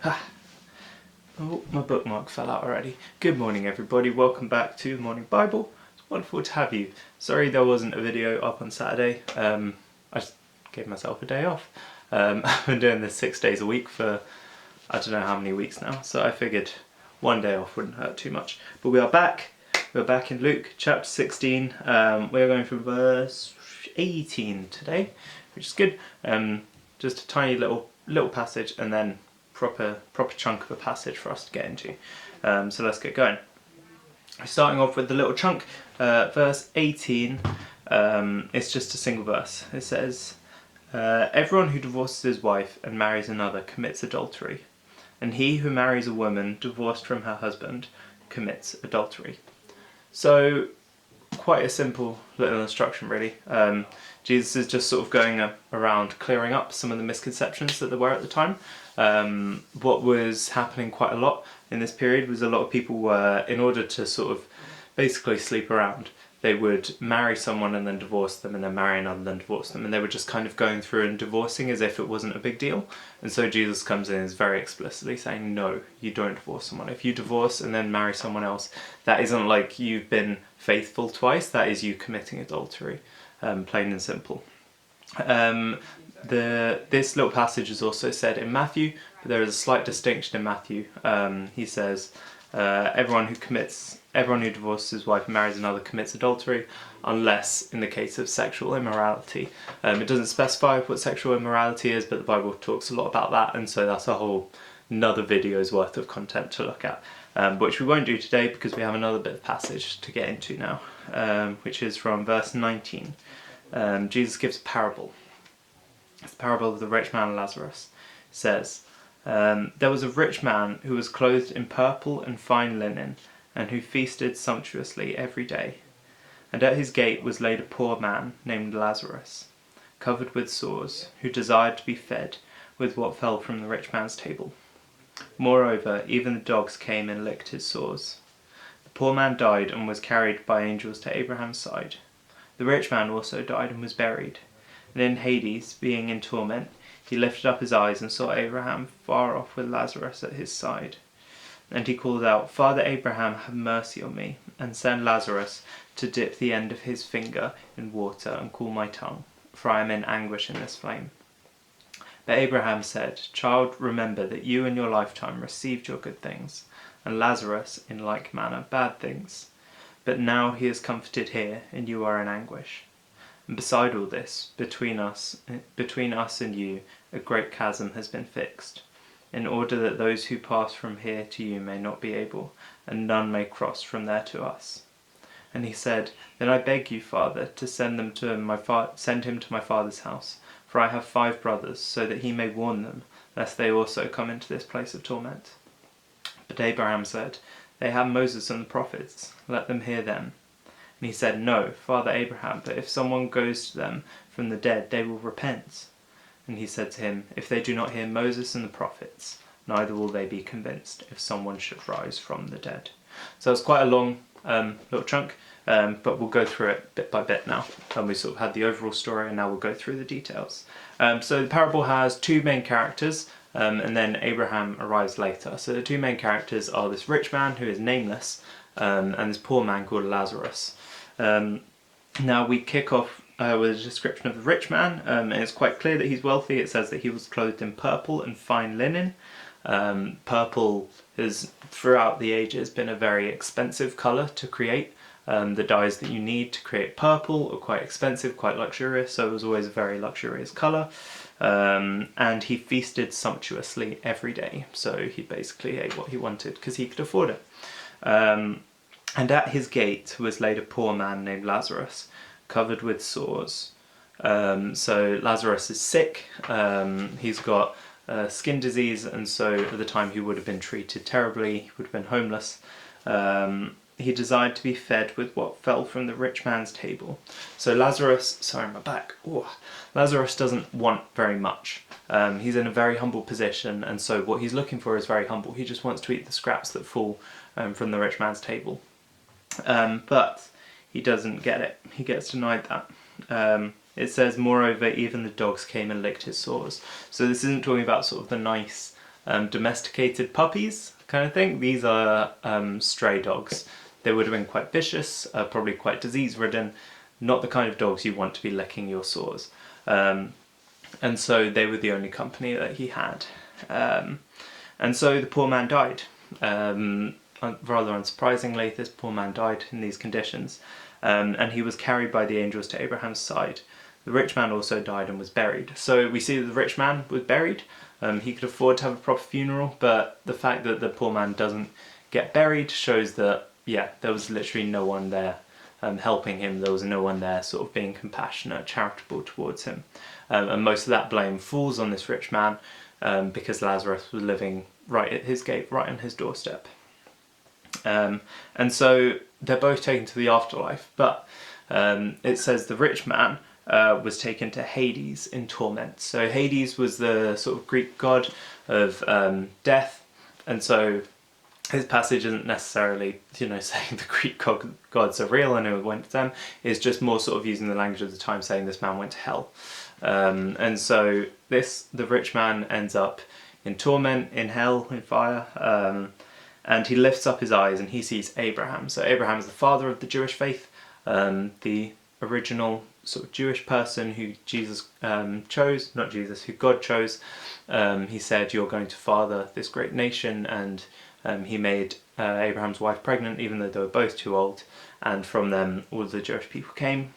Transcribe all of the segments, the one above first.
Oh, my bookmark fell out already. Good morning everybody, welcome back to Morning Bible. It's wonderful to have you. Sorry there wasn't a video up on Saturday. I just gave myself a day off. I've been doing this 6 days a week for I don't know how many weeks now, so I figured one day off wouldn't hurt too much. But we are back. We're back in Luke chapter 16. We're going from verse 18 today, which is good. Just a tiny little passage and then proper chunk of a passage for us to get into. So let's get going. Starting off with the little chunk, verse 18. It's just a single verse. It says, everyone who divorces his wife and marries another commits adultery, and he who marries a woman divorced from her husband commits adultery. So quite a simple little instruction really. Jesus is just sort of going around clearing up some of the misconceptions that there were at the time. What was happening quite a lot in this period was a lot of people were, in order to sort of basically sleep around, they would marry someone and then divorce them, and then marry another and then divorce them, and they were just kind of going through and divorcing as if it wasn't a big deal. And so Jesus comes in and is very explicitly saying, no, you don't divorce someone. If you divorce and then marry someone else, that isn't like you've been faithful twice, that is you committing adultery, plain and simple. This little passage is also said in Matthew, but there is a slight distinction in Matthew. He says, everyone who divorces his wife and marries another commits adultery, unless in the case of sexual immorality. It doesn't specify what sexual immorality is, but the Bible talks a lot about that, and so that's a whole another video's worth of content to look at, which we won't do today because we have another bit of passage to get into now, which is from verse 19. Jesus gives a parable. It's the parable of the rich man and Lazarus. It says, there was a rich man who was clothed in purple and fine linen, and who feasted sumptuously every day. And at his gate was laid a poor man named Lazarus, covered with sores, who desired to be fed with what fell from the rich man's table. Moreover, even the dogs came and licked his sores. The poor man died and was carried by angels to Abraham's side. The rich man also died and was buried. And in Hades, being in torment, he lifted up his eyes and saw Abraham far off with Lazarus at his side. And he called out, Father Abraham, have mercy on me, and send Lazarus to dip the end of his finger in water and cool my tongue, for I am in anguish in this flame. But Abraham said, Child, remember that you in your lifetime received your good things, and Lazarus in like manner bad things. But now he is comforted here, and you are in anguish. And beside all this, between us and you, a great chasm has been fixed, in order that those who pass from here to you may not be able, and none may cross from there to us. And he said, Then I beg you, Father, to send him to my father's house, for I have 5 brothers, so that he may warn them, lest they also come into this place of torment. But Abraham said, They have Moses and the prophets, let them hear them. And he said, No, Father Abraham, but if someone goes to them from the dead, they will repent. And he said to him, If they do not hear Moses and the prophets, neither will they be convinced if someone should rise from the dead. So it's quite a long little chunk, but we'll go through it bit by bit now. And we sort of had the overall story, and now we'll go through the details. So the parable has 2 main characters, and then Abraham arrives later. So the 2 main characters are this rich man who is nameless, and this poor man called Lazarus. Now we kick off with a description of the rich man, and it's quite clear that he's wealthy. It says that he was clothed in purple and fine linen. Purple has throughout the ages been a very expensive colour to create. The dyes that you need to create purple are quite expensive, quite luxurious, so it was always a very luxurious colour. And he feasted sumptuously every day, so he basically ate what he wanted because he could afford it. And at his gate was laid a poor man named Lazarus, covered with sores. So Lazarus is sick, he's got skin disease, and so at the time he would have been treated terribly, he would have been homeless. He desired to be fed with what fell from the rich man's table. So Lazarus, sorry my back, Lazarus doesn't want very much. He's in a very humble position, and so what he's looking for is very humble. He just wants to eat the scraps that fall from the rich man's table. But he doesn't get it. He gets denied that. It says, moreover, even the dogs came and licked his sores. So this isn't talking about sort of the nice domesticated puppies kind of thing. These are stray dogs. They would have been quite vicious, probably quite disease-ridden, not the kind of dogs you want to be licking your sores. And so they were the only company that he had. And so the poor man died. Rather unsurprisingly, this poor man died in these conditions. And he was carried by the angels to Abraham's side. The rich man also died and was buried. So we see that the rich man was buried. He could afford to have a proper funeral, but the fact that the poor man doesn't get buried shows that, yeah, there was literally no one there helping him. There was no one there sort of being compassionate, charitable towards him. And most of that blame falls on this rich man because Lazarus was living right at his gate, right on his doorstep. And so they're both taken to the afterlife, but it says the rich man was taken to Hades in torment. So Hades was the sort of Greek god of death, and so this passage isn't necessarily, saying the Greek gods are real and who went to them. It's just more sort of using the language of the time, saying this man went to hell. And so the rich man ends up in torment, in hell, in fire, and he lifts up his eyes and he sees Abraham. So Abraham is the father of the Jewish faith, the original sort of Jewish person who Jesus chose, not Jesus, who God chose. He said, "You're going to father this great nation," and he made Abraham's wife pregnant, even though they were both too old, and from them all the Jewish people came.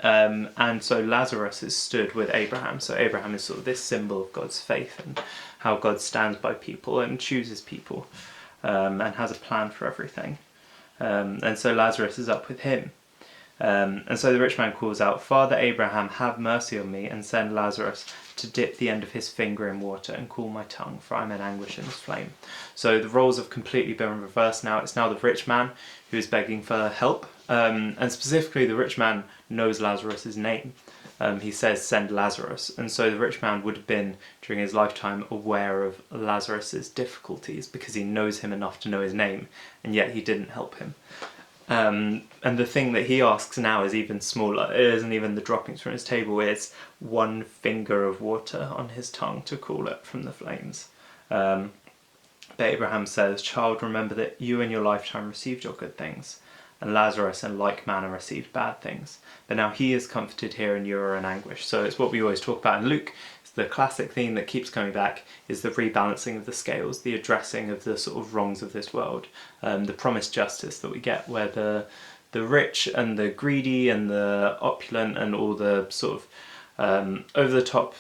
And so Lazarus is stood with Abraham. So Abraham is sort of this symbol of God's faith and how God stands by people and chooses people and has a plan for everything. And so Lazarus is up with him. And so the rich man calls out, "Father Abraham, have mercy on me and send Lazarus to dip the end of his finger in water and cool my tongue, for I'm in anguish in this flame." So the roles have completely been reversed now. It's now the rich man who is begging for help. And specifically the rich man knows Lazarus' name. He says, "Send Lazarus." And so the rich man would have been, during his lifetime, aware of Lazarus' difficulties because he knows him enough to know his name, and yet he didn't help him. And the thing that he asks now is even smaller. It isn't even the droppings from his table, it's one finger of water on his tongue to cool it from the flames. But Abraham says, "Child, remember that you in your lifetime received your good things, and Lazarus in like manner received bad things. But now he is comforted here and you are in anguish." So it's what we always talk about in Luke. It's the classic theme that keeps coming back is the rebalancing of the scales, the addressing of the sort of wrongs of this world, the promised justice that we get where the rich and the greedy and the opulent and all the sort of over-the-top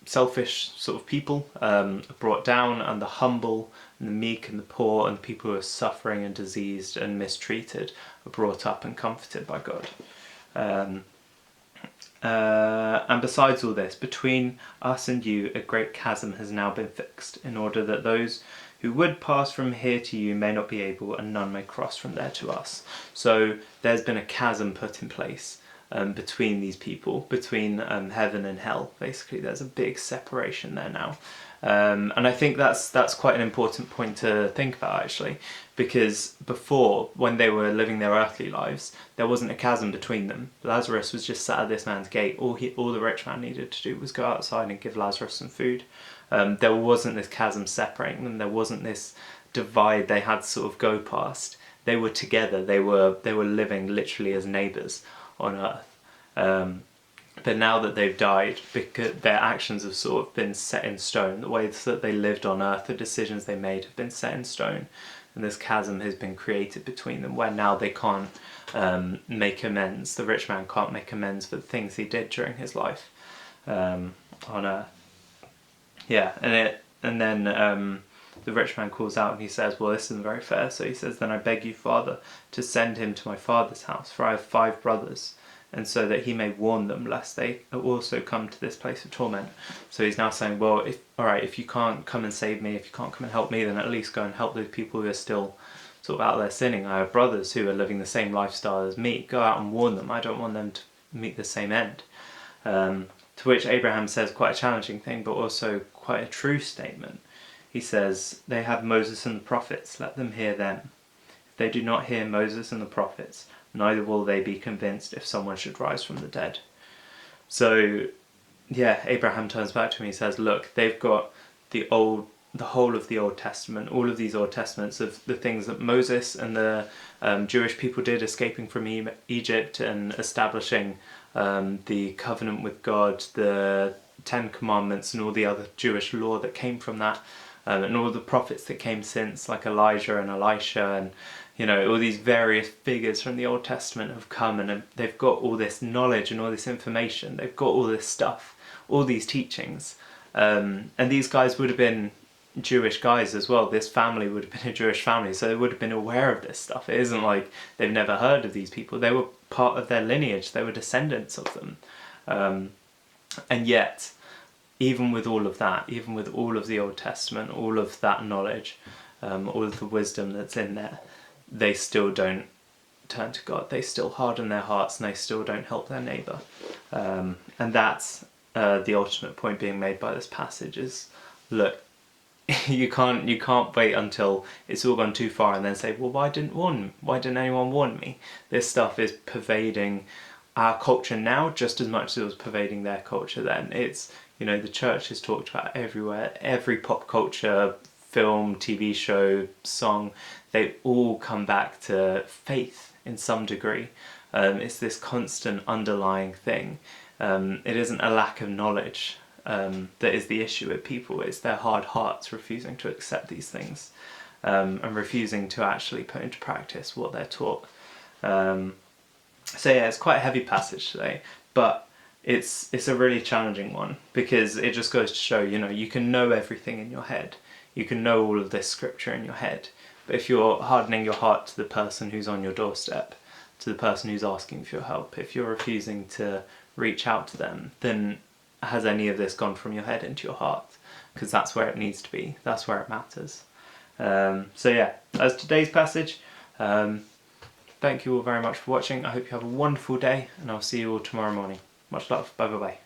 selfish sort of people are brought down, and the humble and the meek and the poor and the people who are suffering and diseased and mistreated are brought up and comforted by God. And besides all this, between us and you a great chasm has now been fixed, in order that those who would pass from here to you may not be able, and none may cross from there to us. So there's been a chasm put in place between these people, between heaven and hell. Basically, there's a big separation there now. And I think that's quite an important point to think about, actually, because before, when they were living their earthly lives, there wasn't a chasm between them. Lazarus was just sat at this man's gate. All the rich man needed to do was go outside and give Lazarus some food. There wasn't this chasm separating them. There wasn't this divide they had to sort of go past. They were together. They were living literally as neighbours on earth. But now that they've died, because their actions have sort of been set in stone, the ways that they lived on earth, the decisions they made have been set in stone, and this chasm has been created between them where now they can't make amends. The rich man can't make amends for the things he did during his life on earth. Yeah, and then the rich man calls out and he says, "Well, this isn't very fair." So he says, "Then I beg you, Father, to send him to my father's house, for I have 5 brothers, and so that he may warn them, lest they also come to this place of torment." So he's now saying, well, if you can't come and save me, if you can't come and help me, then at least go and help those people who are still sort of out there sinning. I have brothers who are living the same lifestyle as me. Go out and warn them. I don't want them to meet the same end. To which Abraham says quite a challenging thing, but also quite a true statement. He says, "They have Moses and the prophets, let them hear them. If they do not hear Moses and the prophets, neither will they be convinced if someone should rise from the dead." So, yeah, Abraham turns back to him and he says, look, they've got the whole of the Old Testament, all of these Old Testaments of the things that Moses and the Jewish people did, escaping from Egypt and establishing the covenant with God, the Ten Commandments and all the other Jewish law that came from that, and all the prophets that came since, like Elijah and Elisha, and all these various figures from the Old Testament have come, and they've got all this knowledge and all this information. They've got all this stuff, all these teachings, and these guys would have been Jewish guys as well. This family would have been a Jewish family, so they would have been aware of this stuff. It isn't like they've never heard of these people. They were part of their lineage. They were descendants of them, and yet, even with all of that, even with all of the Old Testament, all of that knowledge, all of the wisdom that's in there, they still don't turn to God. They still harden their hearts, and they still don't help their neighbour. And that's the ultimate point being made by this passage is, look, you can't wait until it's all gone too far and then say, well, why didn't anyone warn me? This stuff is pervading our culture now just as much as it was pervading their culture then. It's, the church is talked about everywhere. Every pop culture, film, TV show, song, they all come back to faith in some degree. It's this constant underlying thing. It isn't a lack of knowledge that is the issue with people. It's their hard hearts refusing to accept these things, and refusing to actually put into practice what they're taught. So yeah, it's quite a heavy passage today, but it's a really challenging one, because it just goes to show, you can know everything in your head. You can know all of this scripture in your head, but if you're hardening your heart to the person who's on your doorstep, to the person who's asking for your help, if you're refusing to reach out to them, then has any of this gone from your head into your heart? Because that's where it needs to be. That's where it matters. So yeah, that's today's passage. Thank you all very much for watching. I hope you have a wonderful day, and I'll see you all tomorrow morning. Much love. Bye bye bye.